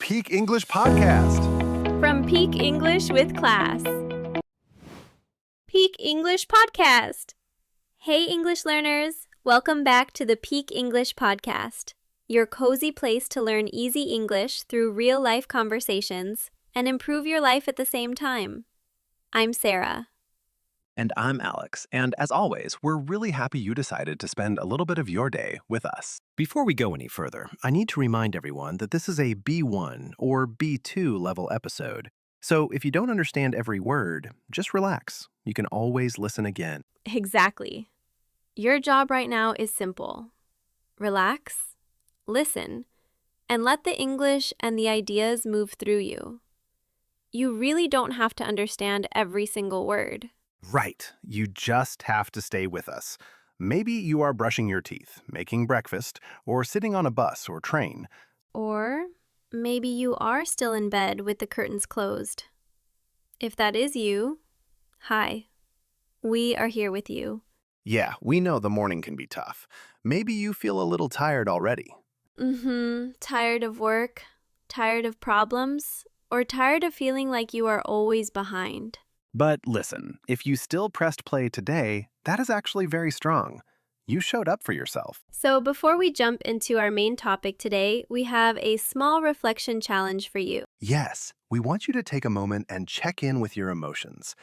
Peak English Podcast. From Peak English with Class. Peak English Podcast. Hey, English learners. Welcome back to the Peak English Podcast, your cozy place to learn easy English through real-life conversations and improve your life at the same time. I'm Sarah. And I'm Alex. And as always, we're really happy you decided to spend a little bit of your day with us. Before we go any further, I need to remind everyone that this is a B1 or B2 level episode. So if you don't understand every word, just relax. You can always listen again. Exactly. Your job right now is simple. Relax, listen, and let the English and the ideas move through you. You really don't have to understand every single word. Right. You just have to stay with us. Maybe you are brushing your teeth, making breakfast, or sitting on a bus or train. Or maybe you are still in bed with the curtains closed. If that is you, hi. We are here with you. Yeah, we know the morning can be tough. Maybe you feel a little tired already. Tired of work, tired of problems, or tired of feeling like you are always behind. But listen, if you still pressed play today, that is actually very strong. You showed up for yourself. So before we jump into our main topic today, we have a small reflection challenge for you. Yes, we want you to take a moment and check in with your emotions.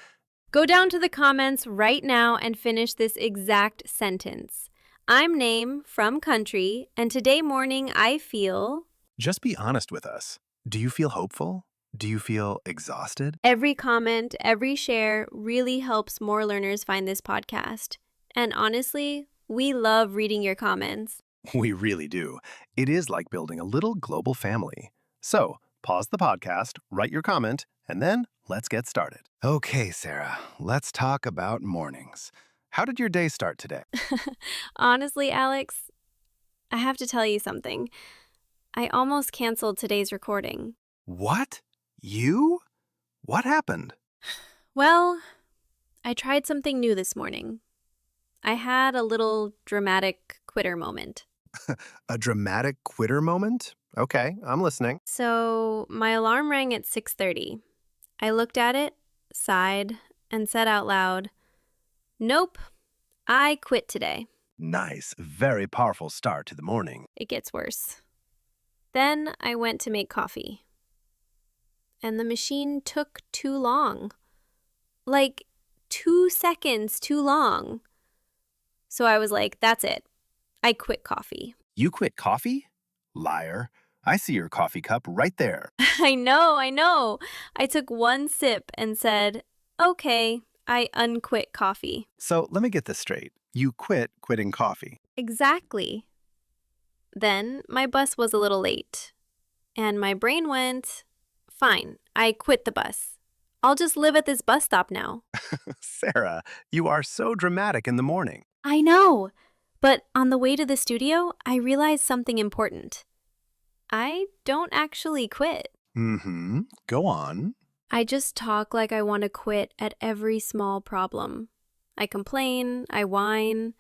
Go down to the comments right now and finish this exact sentence. I'm Name from country, and today morning I feel... Just be honest with us. Do you feel hopeful? Do you feel exhausted? Every comment, every share really helps more learners find this podcast. And honestly, we love reading your comments. We really do. It is like building a little global family. So, pause the podcast, write your comment, and then let's get started. Okay, Sarah, let's talk about mornings. How did your day start today? Honestly, Alex, I have to tell you something. I almost canceled today's recording. What? You? What happened? Well, I tried something new this morning. I had a little dramatic quitter moment. A dramatic quitter moment? Okay, I'm listening. So my alarm rang at 6:30. I looked at it, sighed, and said out loud, "Nope, I quit today." Nice, very powerful start to the morning. It gets worse. Then I went to make coffee. And the machine took too long. Like 2 seconds too long. So I was like, that's it. I quit coffee. You quit coffee? Liar. I see your coffee cup right there. I know. I took one sip and said, okay, I unquit coffee. So let me get this straight. You quit quitting coffee. Exactly. Then my bus was a little late. And my brain went, fine, I quit the bus. I'll just live at this bus stop now. Sarah, you are so dramatic in the morning. I know. But on the way to the studio, I realized something important. I don't actually quit. Go on. I just talk like I want to quit at every small problem. I complain, I whine,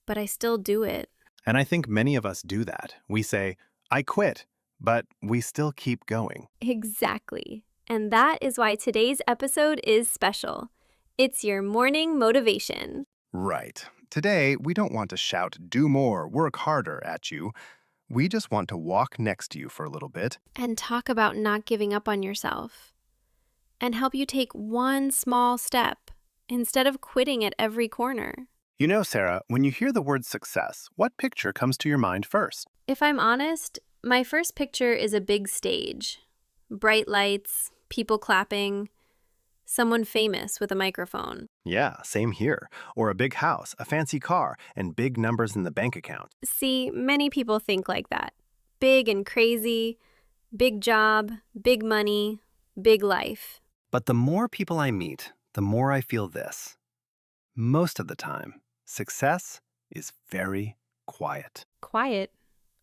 but I still do it. And I think many of us do that. We say, I quit, but we still keep going. Exactly. And that is why today's episode is special. It's your morning motivation. Right. Today, we don't want to shout, do more, work harder at you. We just want to walk next to you for a little bit. And talk about not giving up on yourself. And help you take one small step instead of quitting at every corner. You know, Sarah, when you hear the word success, what picture comes to your mind first? If I'm honest, my first picture is a big stage. Bright lights, people clapping, someone famous with a microphone. Yeah, same here. Or a big house, a fancy car, and big numbers in the bank account. See, many people think like that. Big and crazy, big job, big money, big life. But the more people I meet, the more I feel this. Most of the time, success is very quiet. Quiet?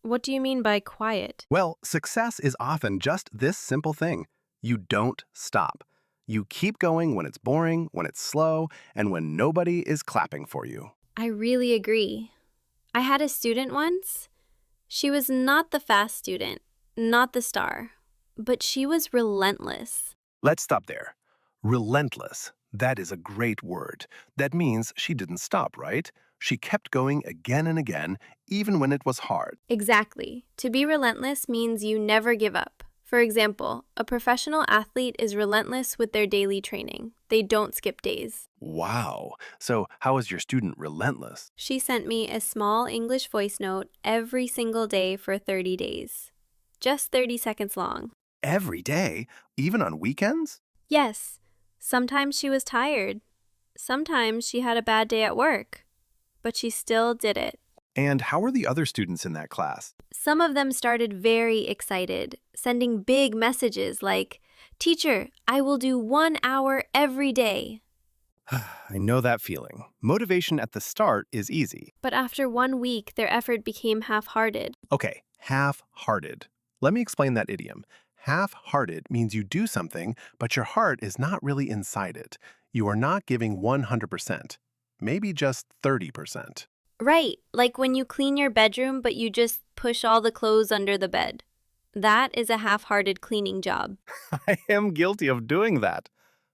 What do you mean by quiet? Well, success is often just this simple thing. You don't stop. You keep going when it's boring, when it's slow, and when nobody is clapping for you. I really agree. I had a student once. She was not the fast student, not the star, but she was relentless. Let's stop there. Relentless. That is a great word. That means she didn't stop, right? She kept going again and again, even when it was hard. Exactly. To be relentless means you never give up. For example, a professional athlete is relentless with their daily training. They don't skip days. Wow. So, how is your student relentless? She sent me a small English voice note every single day for 30 days. Just 30 seconds long. Every day? Even on weekends? Yes, sometimes she was tired. Sometimes she had a bad day at work. But she still did it. And how were the other students in that class? Some of them started very excited, sending big messages like, "Teacher, I will do 1 hour every day." I know that feeling. Motivation at the start is easy. But after 1 week, their effort became half-hearted. Okay, half-hearted. Let me explain that idiom. Half-hearted means you do something, but your heart is not really inside it. You are not giving 100%, maybe just 30%. Right, like when you clean your bedroom but you just push all the clothes under the bed. That is a half-hearted cleaning job. I am guilty of doing that.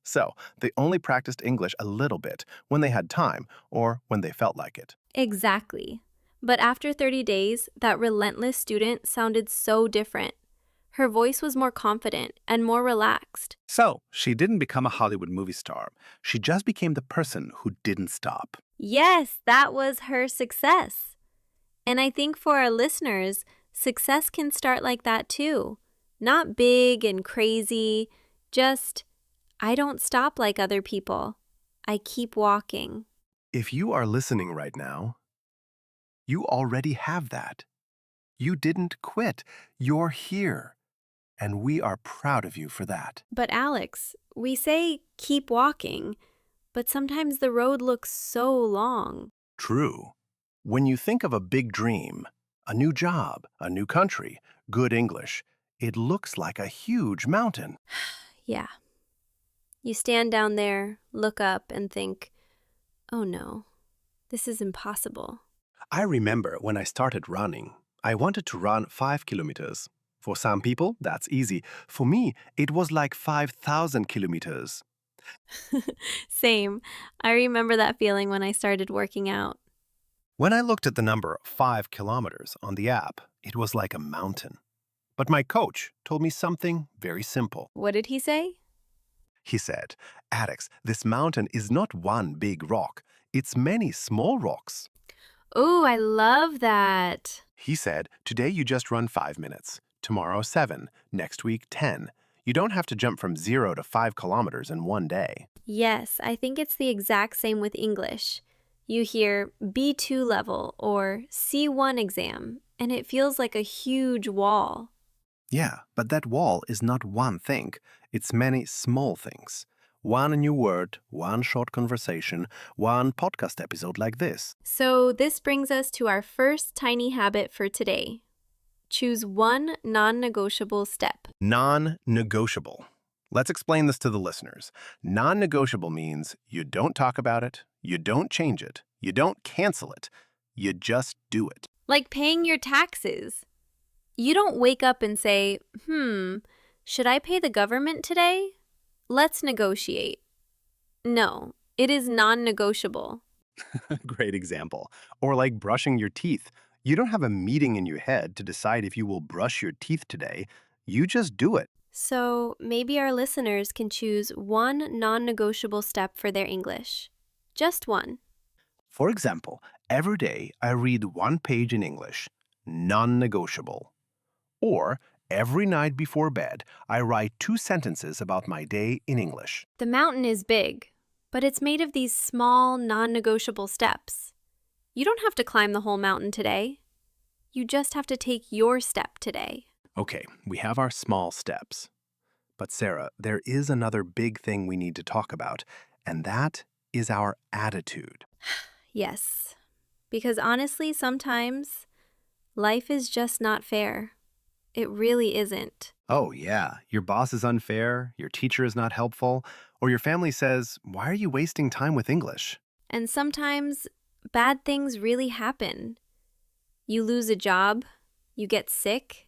So, they only practiced English a little bit when they had time or when they felt like it. Exactly. But after 30 days, that relentless student sounded so different. Her voice was more confident and more relaxed. So, she didn't become a Hollywood movie star. She just became the person who didn't stop. Yes, that was her success. And I think for our listeners, success can start like that too. Not big and crazy, just, I don't stop like other people. I keep walking. If you are listening right now, you already have that. You didn't quit. You're here. And we are proud of you for that. But Alex, we say keep walking, but sometimes the road looks so long. True. When you think of a big dream, a new job, a new country, good English, it looks like a huge mountain. Yeah. You stand down there, look up, and think, oh no, this is impossible. I remember when I started running, I wanted to run 5 kilometers. For some people, that's easy. For me, it was like 5,000 kilometers. Same. I remember that feeling when I started working out. When I looked at the number 5 kilometers on the app, it was like a mountain. But my coach told me something very simple. What did he say? He said, Alex, this mountain is not one big rock. It's many small rocks. Oh, I love that. He said, today you just run 5 minutes. Tomorrow 7. Next week 10. You don't have to jump from 0 to 5 kilometers in one day. Yes, I think it's the exact same with English. You hear B2 level or C1 exam, and it feels like a huge wall. Yeah, but that wall is not one thing. It's many small things. One new word, one short conversation, one podcast episode like this. So this brings us to our first tiny habit for today. Choose one non-negotiable step. Non-negotiable. Let's explain this to the listeners. Non-negotiable means you don't talk about it, you don't change it, you don't cancel it, you just do it. Like paying your taxes. You don't wake up and say, should I pay the government today? Let's negotiate. No, it is non-negotiable. Great example. Or like brushing your teeth. You don't have a meeting in your head to decide if you will brush your teeth today. You just do it. So maybe our listeners can choose one non-negotiable step for their English. Just one. For example, every day I read one page in English. Non-negotiable. Or every night before bed, I write 2 sentences about my day in English. The mountain is big, but it's made of these small, non-negotiable steps. You don't have to climb the whole mountain today. You just have to take your step today. Okay, we have our small steps. But Sarah, there is another big thing we need to talk about, and that is our attitude. Yes, because honestly, sometimes life is just not fair. It really isn't. Oh, yeah. Your boss is unfair, your teacher is not helpful, or your family says, why are you wasting time with English? And sometimes bad things really happen. You lose a job, you get sick,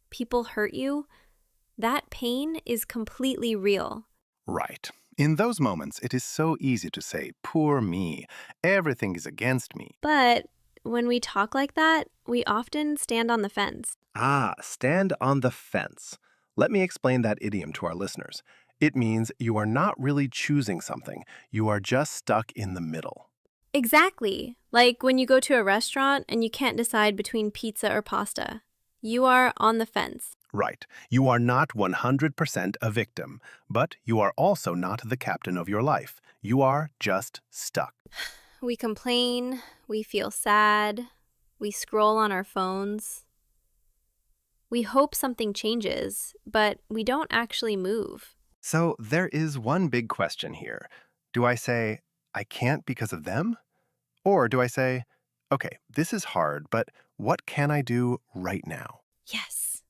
people hurt you. that pain is completely real. Right. In those moments, it is so easy to say, poor me, everything is against me. But when we talk like that, we often stand on the fence. Ah, stand on the fence. Let me explain that idiom to our listeners. It means you are not really choosing something, you are just stuck in the middle. Exactly. Like when you go to a restaurant and you can't decide between pizza or pasta. You are on the fence. Right. You are not 100% a victim, but you are also not the captain of your life. You are just stuck. We complain, we feel sad, we scroll on our phones. We hope something changes, but we don't actually move. So there is one big question here. Do I say, I can't because of them? Or do I say, okay, this is hard, but what can I do right now? Yes.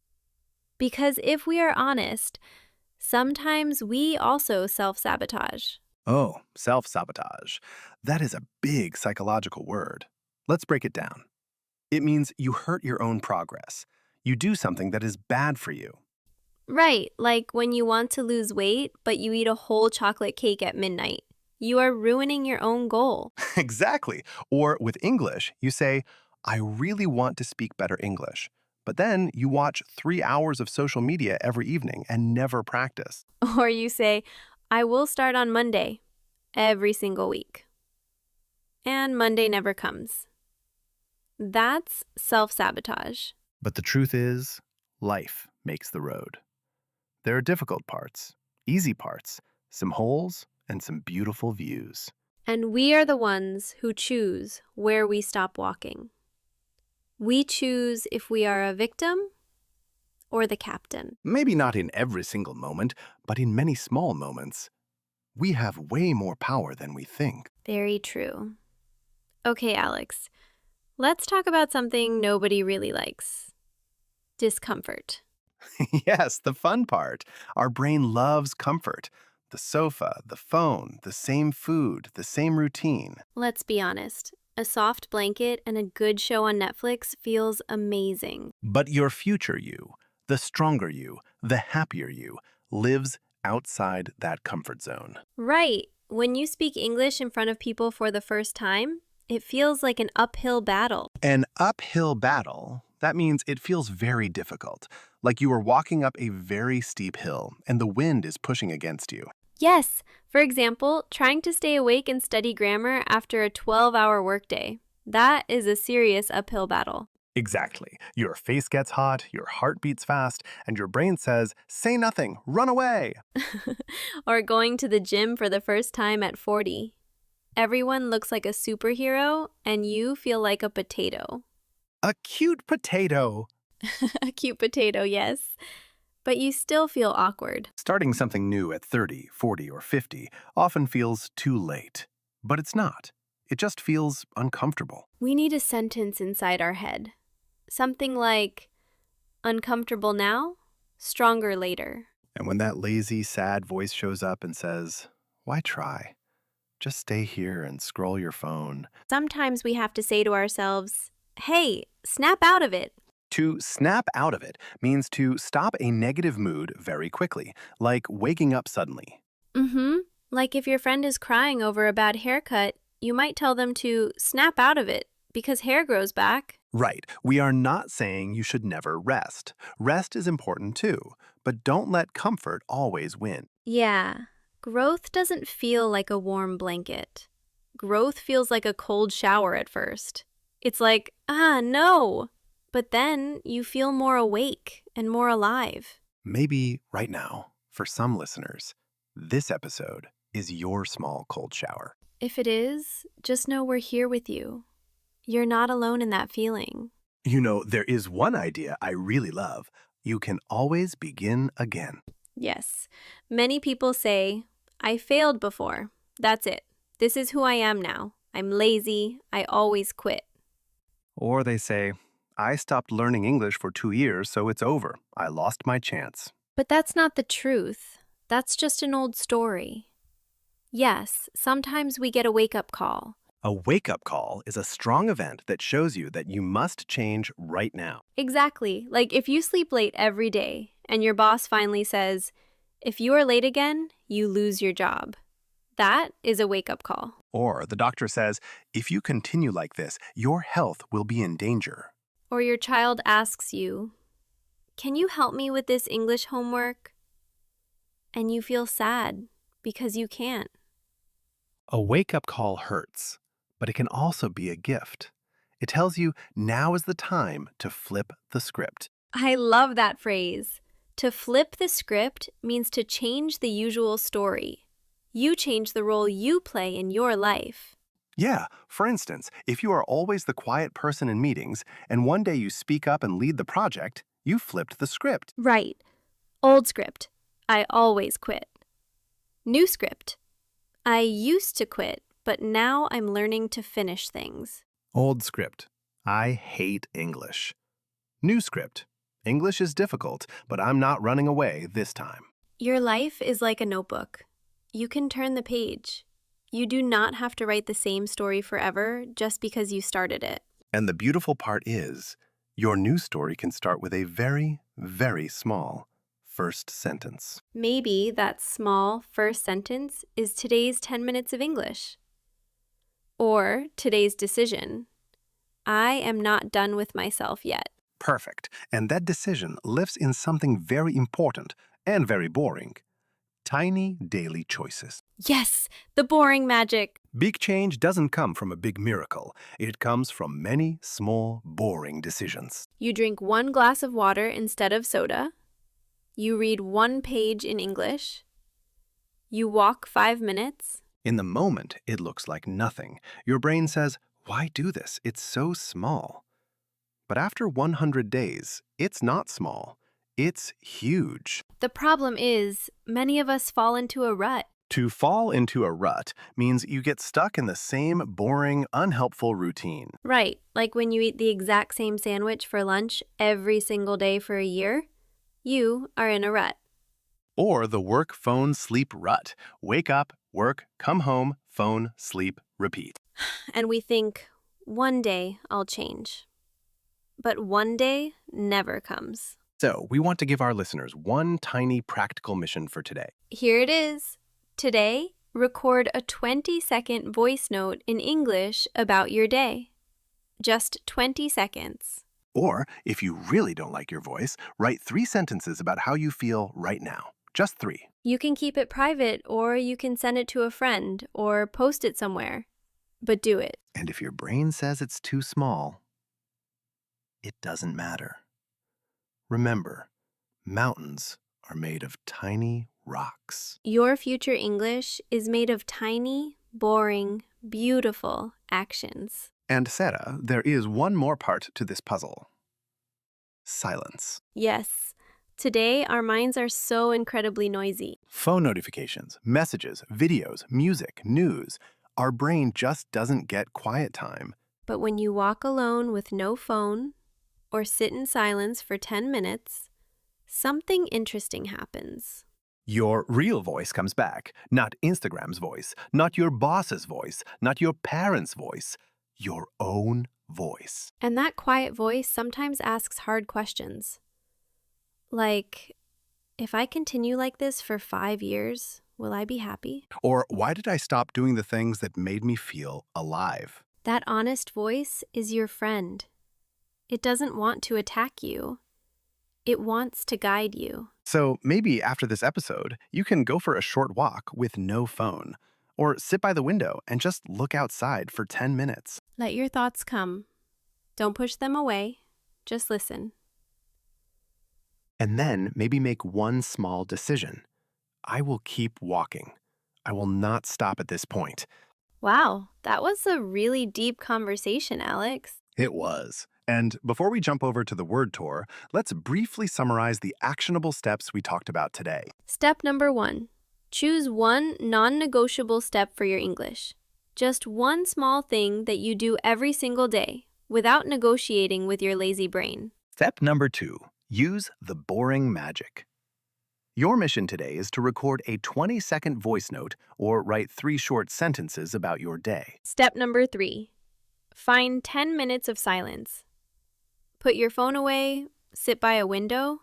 Because if we are honest, sometimes we also self-sabotage. Oh, self-sabotage. That is a big psychological word. Let's break it down. It means you hurt your own progress. You do something that is bad for you. Right, like when you want to lose weight, but you eat a whole chocolate cake at midnight. You are ruining your own goal. Exactly. Or with English, you say, I really want to speak better English. But then you watch 3 hours of social media every evening and never practice. Or you say, I will start on Monday, every single week. And Monday never comes. That's self-sabotage. But the truth is, life makes the road. There are difficult parts, easy parts, some holes, and some beautiful views. And we are the ones who choose where we stop walking. We choose if we are a victim or the captain. Maybe not in every single moment, but in many small moments. We have way more power than we think. Very true. Okay, Alex, let's talk about something nobody really likes. Discomfort. Yes, the fun part. Our brain loves comfort. The sofa, the phone, the same food, the same routine. Let's be honest. A soft blanket and a good show on Netflix feels amazing. But your future you, the stronger you, the happier you, lives outside that comfort zone. Right. When you speak English in front of people for the first time, it feels like an uphill battle. An uphill battle, that means it feels very difficult, like you are walking up a very steep hill and the wind is pushing against you. Yes. For example, trying to stay awake and study grammar after a 12-hour workday. That is a serious uphill battle. Exactly. Your face gets hot, your heart beats fast, and your brain says, say nothing, run away. Or going to the gym for the first time at 40. Everyone looks like a superhero, and you feel like a potato. A cute potato. A cute potato, yes. But you still feel awkward. Starting something new at 30, 40, or 50 often feels too late. But it's not. It just feels uncomfortable. We need a sentence inside our head. Something like, uncomfortable now, stronger later. And when that lazy, sad voice shows up and says, why try? Just stay here and scroll your phone. Sometimes we have to say to ourselves, hey, snap out of it. To snap out of it means to stop a negative mood very quickly, like waking up suddenly. Like if your friend is crying over a bad haircut, you might tell them to snap out of it because hair grows back. Right. We are not saying you should never rest. Rest is important too, but don't let comfort always win. Yeah, growth doesn't feel like a warm blanket. Growth feels like a cold shower at first. It's like, no. But then you feel more awake and more alive. Maybe right now, for some listeners, this episode is your small cold shower. If it is, just know we're here with you. You're not alone in that feeling. You know, there is one idea I really love. You can always begin again. Yes. Many people say, I failed before. That's it. This is who I am now. I'm lazy. I always quit. Or they say, I stopped learning English for 2 years, so it's over. I lost my chance. But that's not the truth. That's just an old story. Yes, sometimes we get a wake-up call. A wake-up call is a strong event that shows you that you must change right now. Exactly. Like if you sleep late every day and your boss finally says, if you are late again, you lose your job. That is a wake-up call. Or the doctor says, if you continue like this, your health will be in danger. Or your child asks you, can you help me with this English homework? And you feel sad because you can't. A wake-up call hurts, but it can also be a gift. It tells you now is the time to flip the script. I love that phrase. To flip the script means to change the usual story. You change the role you play in your life. Yeah, for instance, if you are always the quiet person in meetings and one day you speak up and lead the project, you flipped the script. Right. Old script. I always quit. New script. I used to quit, but now I'm learning to finish things. Old script. I hate English. New script. English is difficult, but I'm not running away this time. Your life is like a notebook. You can turn the page. You do not have to write the same story forever just because you started it. And the beautiful part is, your new story can start with a very, very small first sentence. Maybe that small first sentence is today's 10 minutes of English. Or today's decision. I am not done with myself yet. Perfect. And that decision lives in something very important and very boring. Tiny daily choices. Yes, the boring magic. Big change doesn't come from a big miracle. It comes from many small, boring decisions. You drink 1 glass of water instead of soda. You read 1 page in English. You walk 5 minutes. In the moment, it looks like nothing. Your brain says, why do this? It's so small. But after 100 days, it's not small. It's huge. The problem is, many of us fall into a rut. To fall into a rut means you get stuck in the same boring, unhelpful routine. Right, like when you eat the exact same sandwich for lunch every single day for a year, you are in a rut. Or the work, phone, sleep rut. Wake up, work, come home, phone, sleep, repeat. And we think, one day I'll change. But one day never comes. So we want to give our listeners one tiny practical mission for today. Here it is. Today, record a 20-second voice note in English about your day. Just 20 seconds. Or, if you really don't like your voice, write 3 sentences about how you feel right now. Just 3. You can keep it private, or you can send it to a friend, or post it somewhere. But do it. And if your brain says it's too small, it doesn't matter. Remember, mountains are made of tiny rocks. Your future English is made of tiny, boring, beautiful actions. And Sarah, there is one more part to this puzzle. Silence. Yes. Today, our minds are so incredibly noisy. Phone notifications, messages, videos, music, news. Our brain just doesn't get quiet time. But when you walk alone with no phone, or sit in silence for 10 minutes, something interesting happens. Your real voice comes back, not Instagram's voice, not your boss's voice, not your parents' voice, your own voice. And that quiet voice sometimes asks hard questions. Like, if I continue like this for 5 years, will I be happy? Or why did I stop doing the things that made me feel alive? That honest voice is your friend. It doesn't want to attack you. It wants to guide you. So maybe after this episode, you can go for a short walk with no phone, or sit by the window and just look outside for 10 minutes. Let your thoughts come. Don't push them away. Just listen. And then maybe make one small decision. I will keep walking. I will not stop at this point. Wow, that was a really deep conversation, Alex. It was. And before we jump over to the word tour, let's briefly summarize the actionable steps we talked about today. Step number 1. Choose one non-negotiable step for your English. Just one small thing that you do every single day without negotiating with your lazy brain. Step number 2. Use the boring magic. Your mission today is to record a 20-second voice note or write 3 short sentences about your day. Step number 3. Find 10 minutes of silence. Put your phone away, sit by a window,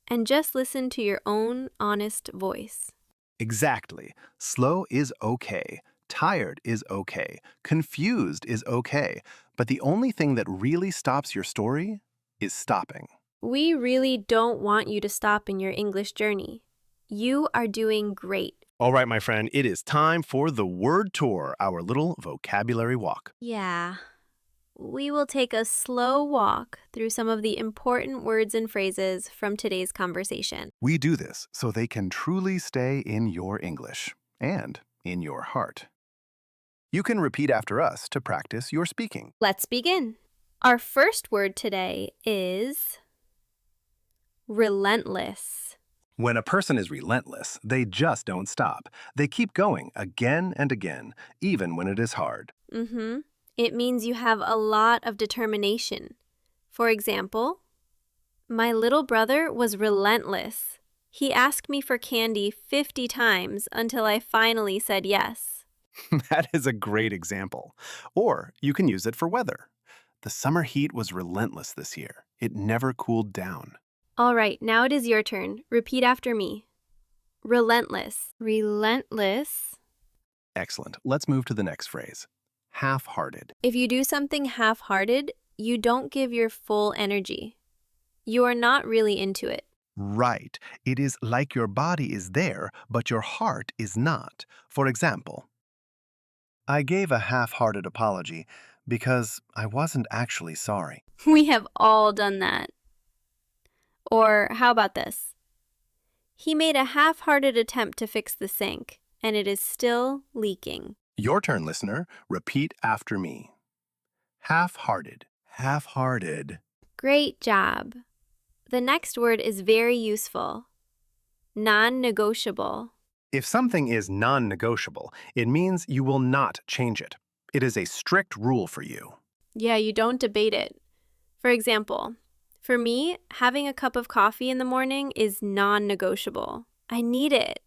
and just listen to your own honest voice. Exactly. Slow is okay. Tired is okay. Confused is okay. But the only thing that really stops your story is stopping. We really don't want you to stop in your English journey. You are doing great. All right, my friend, it is time for the word tour, our little vocabulary walk. Yeah. We will take a slow walk through some of the important words and phrases from today's conversation. We do this so they can truly stay in your English and in your heart. You can repeat after us to practice your speaking. Let's begin. Our first word today is relentless. When a person is relentless, they just don't stop. They keep going again and again, even when it is hard. It means you have a lot of determination. For example, my little brother was relentless. He asked me for candy 50 times until I finally said yes. That is a great example. Or you can use it for weather. The summer heat was relentless this year. It never cooled down. All right, now it is your turn. Repeat after me. Relentless. Relentless. Excellent. Let's move to the next phrase. Half-hearted. If you do something half-hearted, you don't give your full energy. You are not really into it. Right. It is like your body is there, but your heart is not. For example, I gave a half-hearted apology because I wasn't actually sorry. We have all done that. Or how about this? He made a half-hearted attempt to fix the sink, and it is still leaking. Your turn, listener. Repeat after me. Half-hearted. Half-hearted. Great job. The next word is very useful. Non-negotiable. If something is non-negotiable, it means you will not change it. It is a strict rule for you. Yeah, you don't debate it. For example, for me, having a cup of coffee in the morning is non-negotiable. I need it.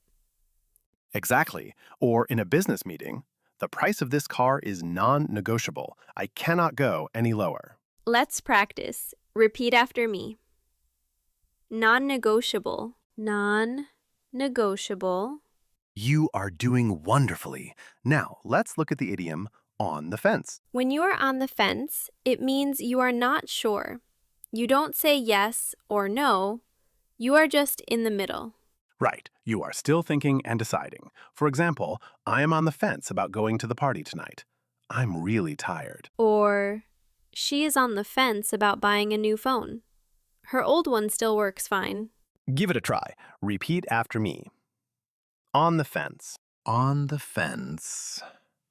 Exactly. Or in a business meeting, the price of this car is non-negotiable. I cannot go any lower. Let's practice. Repeat after me. Non-negotiable. Non-negotiable. You are doing wonderfully. Now, let's look at the idiom on the fence. When you are on the fence, it means you are not sure. You don't say yes or no. You are just in the middle. Right. You are still thinking and deciding. For example, I am on the fence about going to the party tonight. I'm really tired. Or, she is on the fence about buying a new phone. Her old one still works fine. Give it a try. Repeat after me. On the fence. On the fence.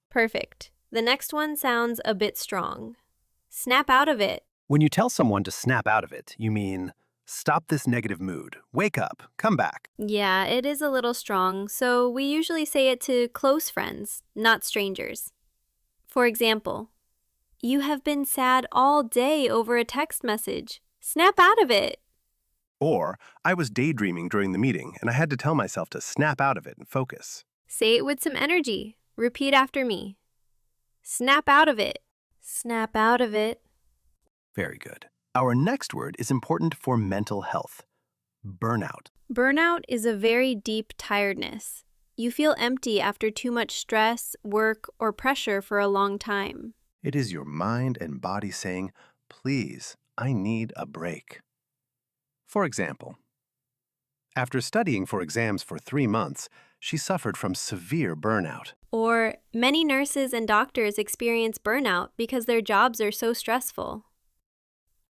Perfect. The next one sounds a bit strong. Snap out of it. When you tell someone to snap out of it, you mean, stop this negative mood. Wake up. Come back. Yeah, it is a little strong, so we usually say it to close friends, not strangers. For example, you have been sad all day over a text message. Snap out of it. Or, I was daydreaming during the meeting and I had to tell myself to snap out of it and focus. Say it with some energy. Repeat after me. Snap out of it. Snap out of it. Very good. Our next word is important for mental health. Burnout. Burnout is a very deep tiredness. You feel empty after too much stress, work, or pressure for a long time. It is your mind and body saying, please, I need a break. For example, after studying for exams for 3 months, she suffered from severe burnout. Or many nurses and doctors experience burnout because their jobs are so stressful.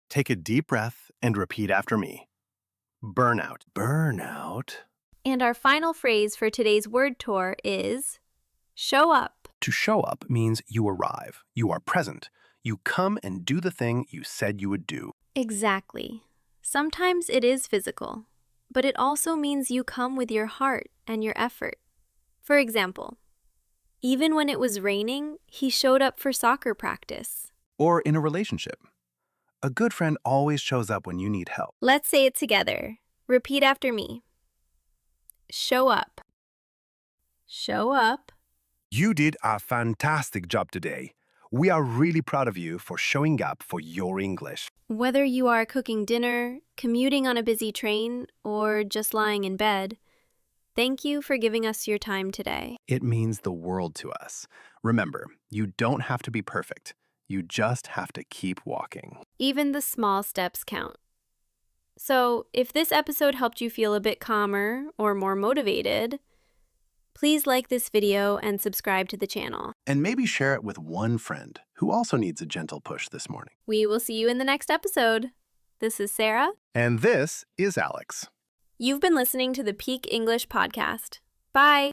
Take a deep breath and repeat after me. Burnout. Burnout. And our final phrase for today's word tour is show up. To show up means you arrive. You are present. You come and do the thing you said you would do. Exactly. Sometimes it is physical, but it also means you come with your heart and your effort. For example, even when it was raining, he showed up for soccer practice. Or in a relationship. A good friend always shows up when you need help. Let's say it together. Repeat after me. Show up. Show up. You did a fantastic job today. We are really proud of you for showing up for your English. Whether you are cooking dinner, commuting on a busy train, or just lying in bed, thank you for giving us your time today. It means the world to us. Remember, you don't have to be perfect. You just have to keep walking. Even the small steps count. So, if this episode helped you feel a bit calmer or more motivated, please like this video and subscribe to the channel. And maybe share it with one friend who also needs a gentle push this morning. We will see you in the next episode. This is Sarah. And this is Alex. You've been listening to the Peak English Podcast. Bye.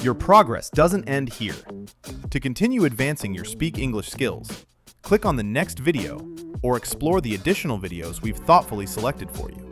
Your progress doesn't end here. To continue advancing your Speak English skills, click on the next video or explore the additional videos we've thoughtfully selected for you.